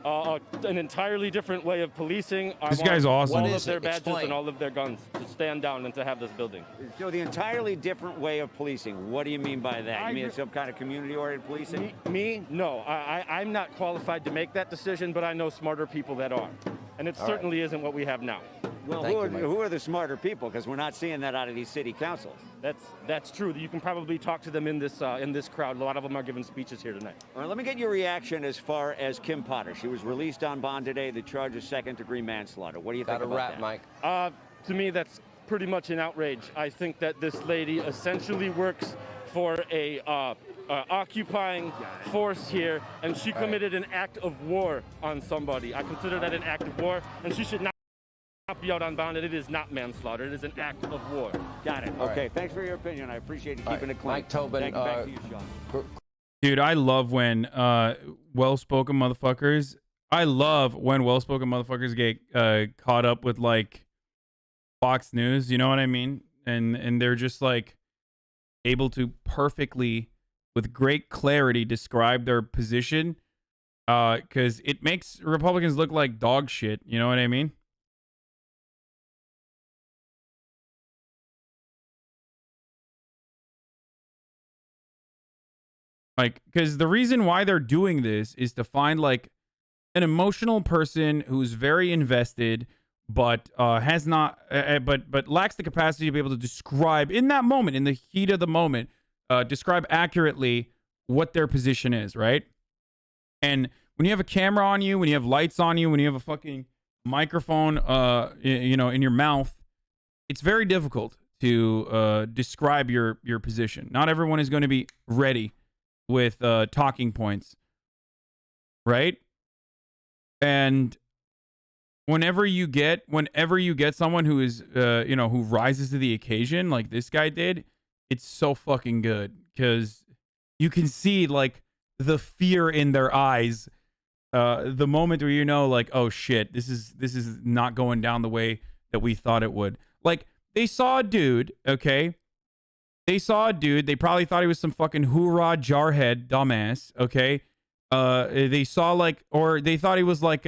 An entirely different way of policing. This guy's awesome. All of their badges and all of their guns to stand down and to have this building. So the entirely different way of policing, what do you mean by that? You mean some kind of community-oriented policing? Me? No. I'm not qualified to make that decision, but I know smarter people that are. And it certainly isn't what we have now. Well, who are the smarter people? Because we're not seeing that out of these city councils. That's true. You can probably talk to them in this crowd. A lot of them are giving speeches here tonight. All right, let me get your reaction as far as Kim Potter. She was released on bond today. The charge is second-degree manslaughter. What do you think about that? Mike. To me, that's pretty much an outrage. I think that this lady essentially works for a occupying force here, and she committed an act of war on somebody. I consider that an act of war, and she should not be out on bond. It is not manslaughter. It is an act of war. Got it. Okay, thanks for your opinion. I appreciate you keeping it clean. Mike Tobin. Back to you, Sean. Dude, I love when well-spoken motherfuckers. I love when well-spoken motherfuckers get caught up with like Fox News. You know what I mean? And they're just like able to perfectly, with great clarity, describe their position. Because it makes Republicans look like dog shit. You know what I mean? Like, because the reason why they're doing this is to find like an emotional person who's very invested, but has not, but lacks the capacity to be able to describe in that moment, in the heat of the moment, describe accurately what their position is, right? And when you have a camera on you, when you have lights on you, when you have a fucking microphone, you know, in your mouth, it's very difficult to describe your position. Not everyone is going to be ready with talking points, right? And whenever you get someone who is you know, who rises to the occasion like this guy did, it's so fucking good because you can see like the fear in their eyes, the moment where you know like, oh shit, this is not going down the way that we thought it would. Like they saw a dude, okay? They saw a dude. They probably thought he was some fucking hoorah jarhead dumbass. Okay. They saw like, or they thought he was like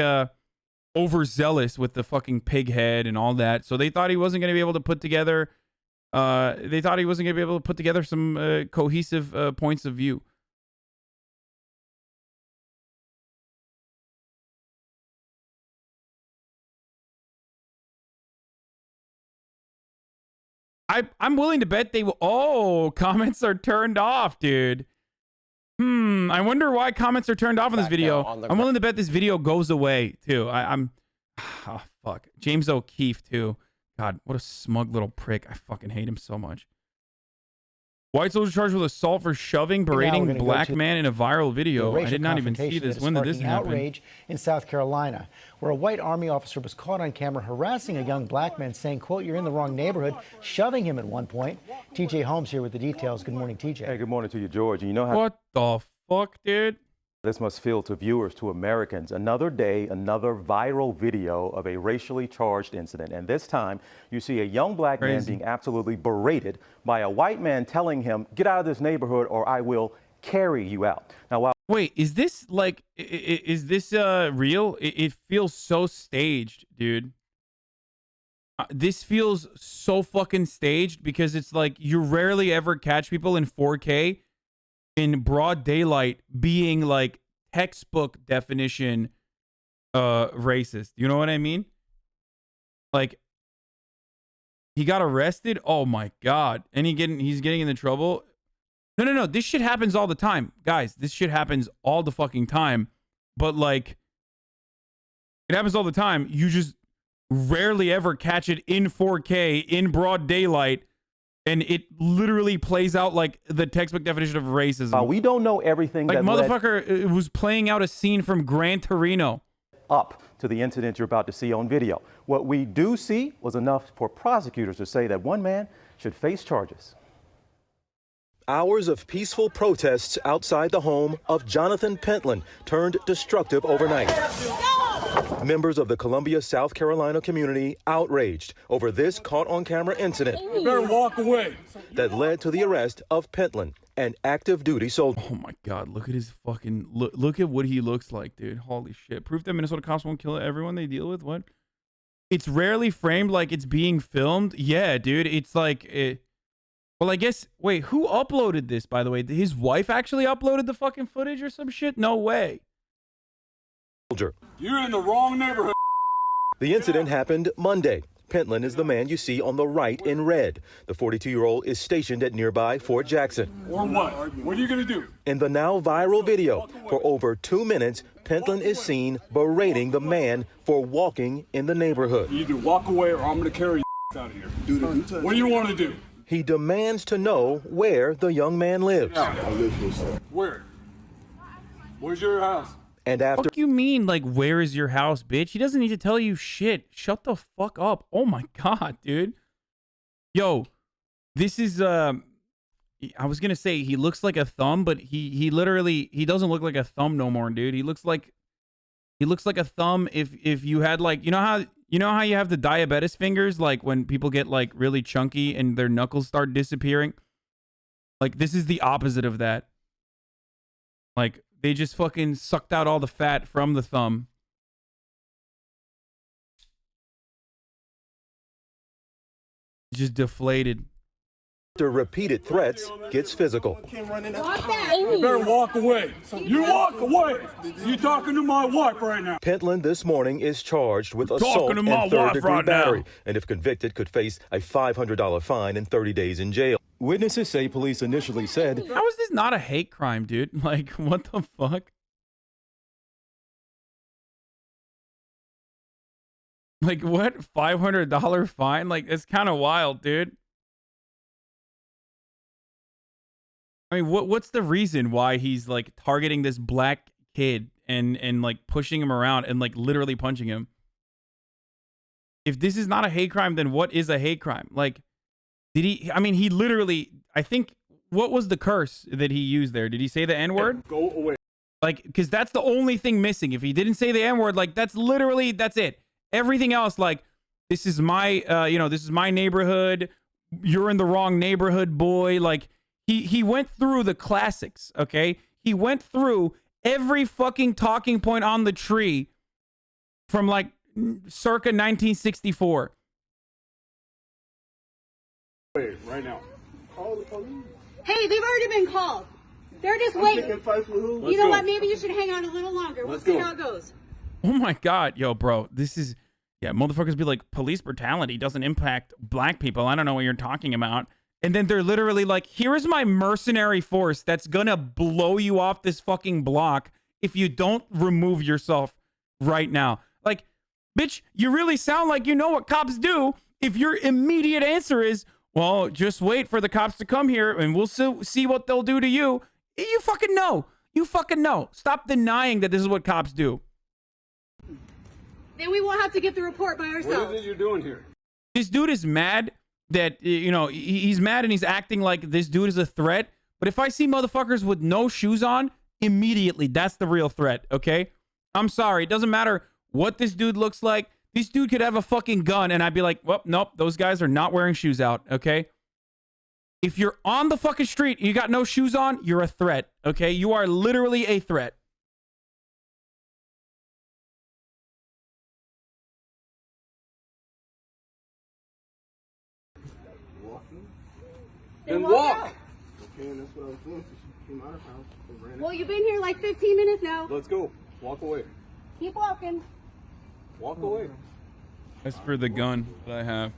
overzealous with the fucking pig head and all that. So they thought he wasn't going to be able to put together. They thought he wasn't going to be able to put together some cohesive points of view. I'm willing to bet they will. Oh, comments are turned off, dude. I wonder why comments are turned off in this video. I'm willing to bet this video goes away too. I'm oh fuck. James O'Keefe too. God, what a smug little prick. I fucking hate him so much. White soldier charged with assault for shoving, berating black man in a viral video. I did not even see this. When did this happen? Outrage in South Carolina, where a white Army officer was caught on camera harassing a young black man, saying, quote, "You're in the wrong neighborhood," shoving him at one point. TJ Holmes here with the details. Good morning, TJ. Hey, good morning to you, George. And you know how... What the fuck, dude? This must feel to viewers, to Americans. Another day, another viral video of a racially charged incident. And this time, you see a young black man being absolutely berated by a white man telling him, get out of this neighborhood or I will carry you out. Now, while wait, is this like, is this real? It feels so staged, dude. This feels so fucking staged because it's like you rarely ever catch people in 4K in broad daylight being like textbook definition racist. You know what I mean? Like he got arrested. Oh my God. And he's getting into trouble. No. This shit happens all the time. Guys, this shit happens all the fucking time. But like it happens all the time. You just rarely ever catch it in 4K in broad daylight. And it literally plays out like the textbook definition of racism. we don't know everything like that motherfucker was playing out a scene from Gran Torino. Up to the incident you're about to see on video. What we do see was enough for prosecutors to say that one man should face charges. Hours of peaceful protests outside the home of Jonathan Pentland turned destructive overnight. Members of the Columbia, South Carolina community outraged over this caught-on-camera incident. You better walk away. That led to the arrest of Pentland, an active duty soldier. Oh my God, look at his fucking look at what he looks like, dude. Holy shit. Proof that Minnesota cops won't kill everyone they deal with. What? It's rarely framed like it's being filmed. Yeah, dude. It's like well, I guess wait, who uploaded this, by the way? His wife actually uploaded the fucking footage or some shit? No way. You're in the wrong neighborhood. The incident happened Monday. Pentland is the man you see on the right in red. The 42-year-old is stationed at nearby Fort Jackson. Or what? What are you going to do? In the now viral video, for over 2 minutes, Pentland is seen berating the man for walking in the neighborhood. You either walk away or I'm going to carry you out of here. What do you want to do? He demands to know where the young man lives. Where? Where's your house? And after fuck you mean like where is your house, bitch? He doesn't need to tell you shit. Shut the fuck up. Oh my God, dude. Yo, this is I was gonna say he looks like a thumb, but he literally doesn't look like a thumb no more, dude. He looks like a thumb if you had like you know how you have the diabetes fingers, like when people get like really chunky and their knuckles start disappearing. Like this is the opposite of that. Like they just fucking sucked out all the fat from the thumb. Just deflated. After repeated threats, gets physical. You better walk away. You walk away. You're talking to my wife right now. Pentland this morning is charged with assault and third-degree battery, and if convicted, could face a $500 fine and 30 days in jail. Witnesses say police initially said, how is this not a hate crime, dude? Like, what the fuck? Like, what? $500 fine? Like, it's kind of wild, dude. I mean, what's the reason why he's like targeting this black kid and like pushing him around and like literally punching him? If this is not a hate crime, then what is a hate crime? Like, did he? I mean, he literally. I think what was the curse that he used there? Did he say the N-word? Go away. Like, because that's the only thing missing. If he didn't say the N-word, like that's it. Everything else, like, this is my, this is my neighborhood. You're in the wrong neighborhood, boy. Like. He went through the classics, okay? He went through every fucking talking point on the tree from like circa 1964. Wait, right now. Hey, they've already been called. They're just waiting. You know what? Maybe you should hang on a little longer. We'll see how it goes. Oh my God, yo, bro, this is, yeah, motherfuckers be like, police brutality doesn't impact black people. I don't know what you're talking about. And then they're literally like, here is my mercenary force that's gonna blow you off this fucking block if you don't remove yourself right now. Like, bitch, you really sound like you know what cops do if your immediate answer is, well, just wait for the cops to come here and we'll see what they'll do to you. You fucking know. You fucking know. Stop denying that this is what cops do. Then we won't have to get the report by ourselves. What is it you're doing here? This dude is mad that, you know, he's mad and he's acting like this dude is a threat. But if I see motherfuckers with no shoes on immediately. That's the real threat, okay? I'm sorry. It doesn't matter what this dude looks like. This dude could have a fucking gun, and I'd be like, well, nope, those guys are not wearing shoes out, okay? If you're on the fucking street, you got no shoes on, you're a threat, okay? You are literally a threat. Then walk. Okay, that's what I was doing. She came out of house. Well, you've been here like 15 minutes now. Let's go. Walk away. Keep walking. Walk away. That's for the gun that I have.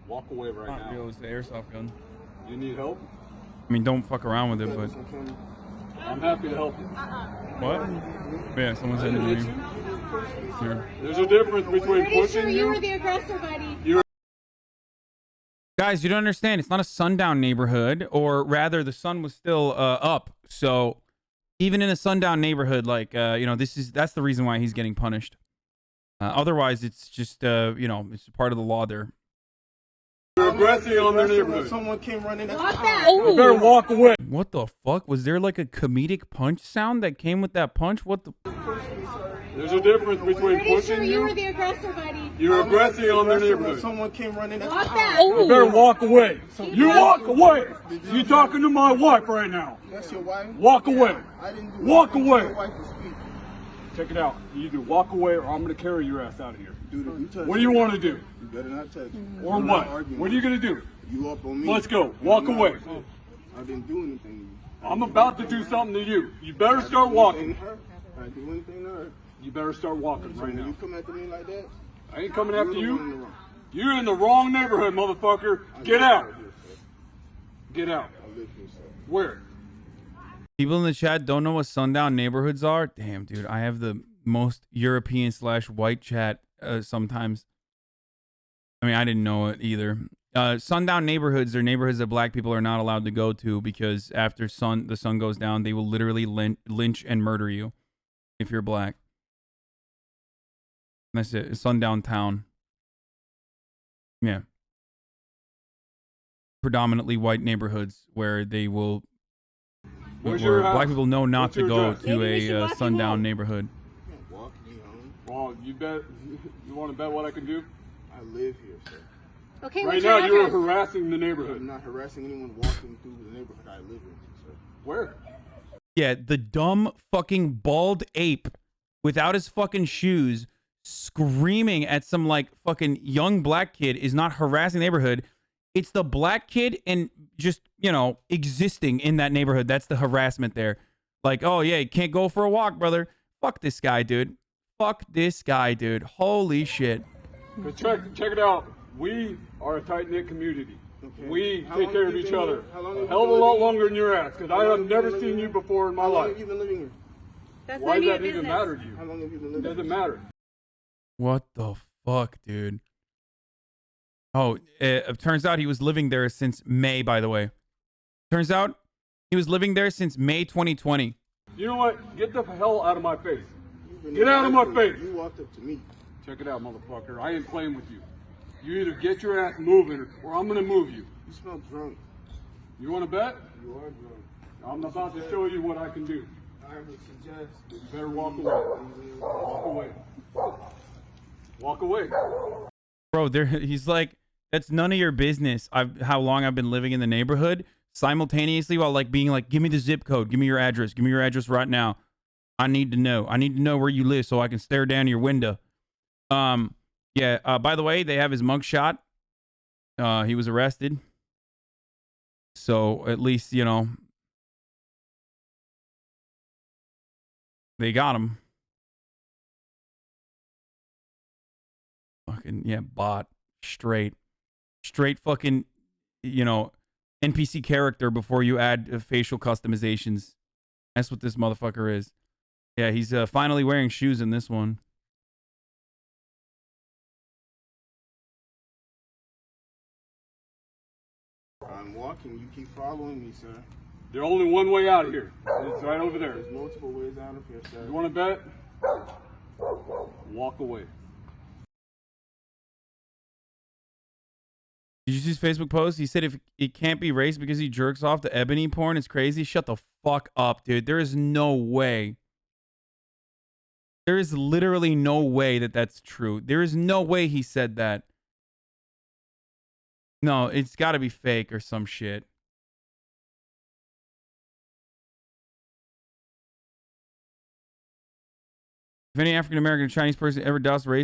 Walk away right now. Real, it's the airsoft gun. You need help? I mean, don't fuck around with it, but... I'm happy to help you. What? Yeah, someone's in the room. Here. There's a difference between Pretty pushing sure you were the aggressor, buddy. Guys, you don't understand. It's not a sundown neighborhood, or rather, the sun was still up. So, even in a sundown neighborhood, like you know, that's the reason why he's getting punished. Otherwise, it's just it's part of the law there. You're aggressing on their neighborhood. Someone came running. You better walk away. What the fuck? Was there like a comedic punch sound that came with that punch? What the? There's a difference between Pretty pushing sure you were the aggressor, buddy. You're aggressing on their neighborhood. Someone came running. Walk back. You better walk away. You walk away. You talking to my wife right now. That's your wife? Walk away. I didn't do Walk anything. away. Your wife will speak. Check it out. You either walk away or I'm going to carry your ass out of here. Dude, if you touch What do you want to do? You better not touch me. Or I'm what? not arguing. What are you going to do? You up on me. Let's go. Walk I'm not away. arguing. I didn't do anything to you. I'm about to do something to you. You better start walking. I didn't do anything to her. You better start walking right now. You come after me like that? I ain't coming after You're the one in the you. wrong. You're in the wrong neighborhood, motherfucker. Get out. Get out. I live here, sir. Where? People in the chat don't know what sundown neighborhoods are. Damn, dude, I have the most European/white chat sometimes. I mean, I didn't know it either. Sundown neighborhoods are neighborhoods that black people are not allowed to go to because after the sun goes down, they will literally lynch and murder you if you're black. That's it. It's sundown town. Yeah. Predominantly white neighborhoods where they will... Where's where your house? black people know not What's to your go address? to a sundown neighborhood. Walk me home. Well, you bet. You want to bet what I can do? I live here, sir. Okay, right what's now, your you're address? harassing the neighborhood. I'm not harassing anyone walking through the neighborhood I live in, sir. Where? Yeah, the dumb fucking bald ape without his fucking shoes screaming at some like fucking young black kid is not harassing the neighborhood. It's the black kid and just, existing in that neighborhood. That's the harassment there. Like, oh yeah, you can't go for a walk, brother. Fuck this guy, dude. Fuck this guy, dude. Holy shit. But check it out. We are a tight-knit community. Okay. We How take long care have of you each been other. here? How long have A you hell of a been lot living longer here? than your ass, because How I long have have you never been seen living you here? before in my How long life. have you been living here? That's Why none does of that your even business. matter to you? How long have you been It living doesn't here? matter. What the fuck, dude? Oh, it turns out he was living there since May, by the way. Turns out he was living there since May 2020. You know what? Get the hell out of my face. Get out of my face. You walked up to me. Check it out, motherfucker. I ain't playing with you. You either get your ass moving or I'm going to move you. You smell drunk. You want to bet? You are drunk. I'm about to show you what I can do. I would suggest that You better walk away. Walk away. Walk away. Bro, he's like, that's none of your business. How long I've been living in the neighborhood simultaneously while like being like, give me the zip code, give me your address, give me your address right now. I need to know. I need to know where you live so I can stare down your window. Yeah. By the way, they have his mugshot. He was arrested. So at least, they got him. Fucking, yeah, bot. Straight fucking, NPC character before you add facial customizations. That's what this motherfucker is. Yeah, he's finally wearing shoes in this one. I'm walking. You keep following me, sir. There's only one way out of here. It's right over there. There's multiple ways out of here, sir. You want to bet? Walk away. Did you see his Facebook post? He said if it can't be raced because he jerks off to ebony porn, it's crazy. Shut the fuck up, dude. There is no way. There is literally no way that that's true. There is no way he said that. No, it's got to be fake or some shit. If any African American or Chinese person ever does raise